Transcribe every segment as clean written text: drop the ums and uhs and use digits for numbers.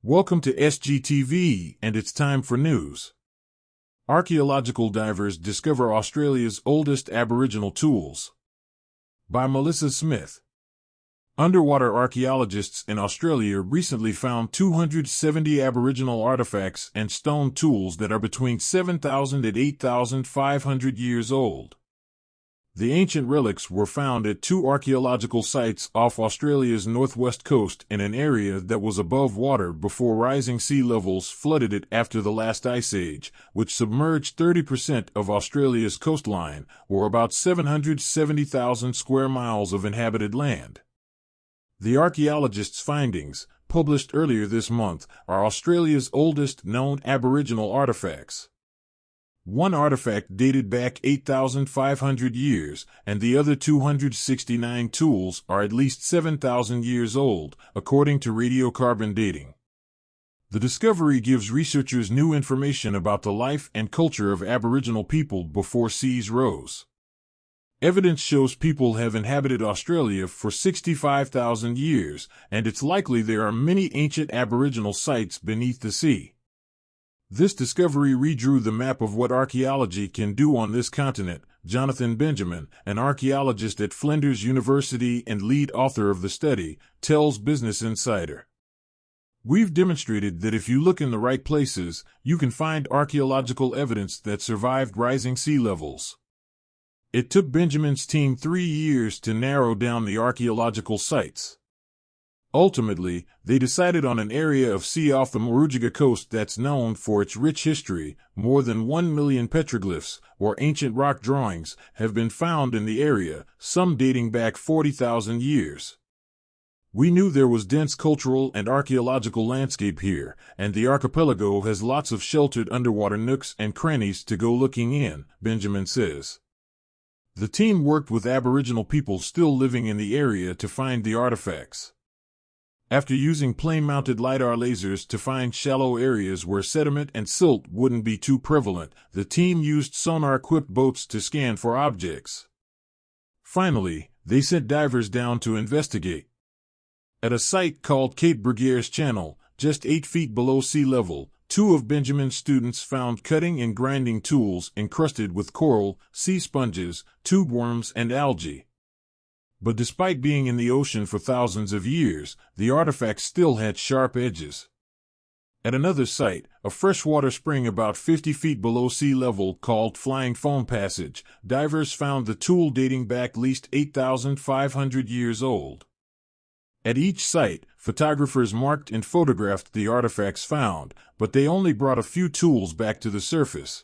Welcome to SGTV, and it's time for news. Archaeological divers discover Australia's oldest Aboriginal tools. By Melissa Smith. Underwater archaeologists in Australia recently found 270 Aboriginal artifacts and stone tools that are between 7,000 and 8,500 years old. The ancient relics were found at two archaeological sites off Australia's northwest coast in an area that was above water before rising sea levels flooded it after the last ice age, which submerged 30% of Australia's coastline, or about 770,000 square miles of inhabited land. The archaeologists' findings, published earlier this month, are Australia's oldest known Aboriginal artifacts. One artifact dated back 8,500 years, and the other 269 tools are at least 7,000 years old, according to radiocarbon dating. The discovery gives researchers new information about the life and culture of Aboriginal people before seas rose. Evidence shows people have inhabited Australia for 65,000 years, and it's likely there are many ancient Aboriginal sites beneath the sea. This discovery redrew the map of what archaeology can do on this continent. Jonathan Benjamin, an archaeologist at Flinders University and lead author of the study, tells Business Insider. "We've demonstrated that if you look in the right places, you can find archaeological evidence that survived rising sea levels." It took Benjamin's team 3 years to narrow down the archaeological sites. Ultimately, they decided on an area of sea off the Murujuga coast that's known for its rich history. More than 1 million petroglyphs, or ancient rock drawings, have been found in the area, some dating back 40,000 years. "We knew there was dense cultural and archaeological landscape here, and the archipelago has lots of sheltered underwater nooks and crannies to go looking in," Benjamin says. The team worked with Aboriginal people still living in the area to find the artifacts. After using plane-mounted LiDAR lasers to find shallow areas where sediment and silt wouldn't be too prevalent, the team used sonar-equipped boats to scan for objects. Finally, they sent divers down to investigate. At a site called Cape Breguer's Channel, just 8 feet below sea level, 2 of Benjamin's students found cutting and grinding tools encrusted with coral, sea sponges, tube worms, and algae. But despite being in the ocean for thousands of years, the artifacts still had sharp edges. At another site, a freshwater spring about 50 feet below sea level called Flying Foam Passage, divers found the tool dating back at least 8,500 years old. At each site, photographers marked and photographed the artifacts found, but they only brought a few tools back to the surface.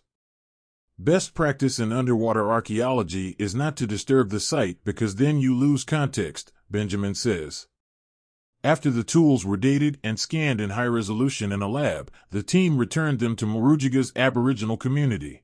Best practice in underwater archaeology is not to disturb the site because then you lose context, Benjamin says. After the tools were dated and scanned in high resolution in a lab, the team returned them to Murujuga's Aboriginal community.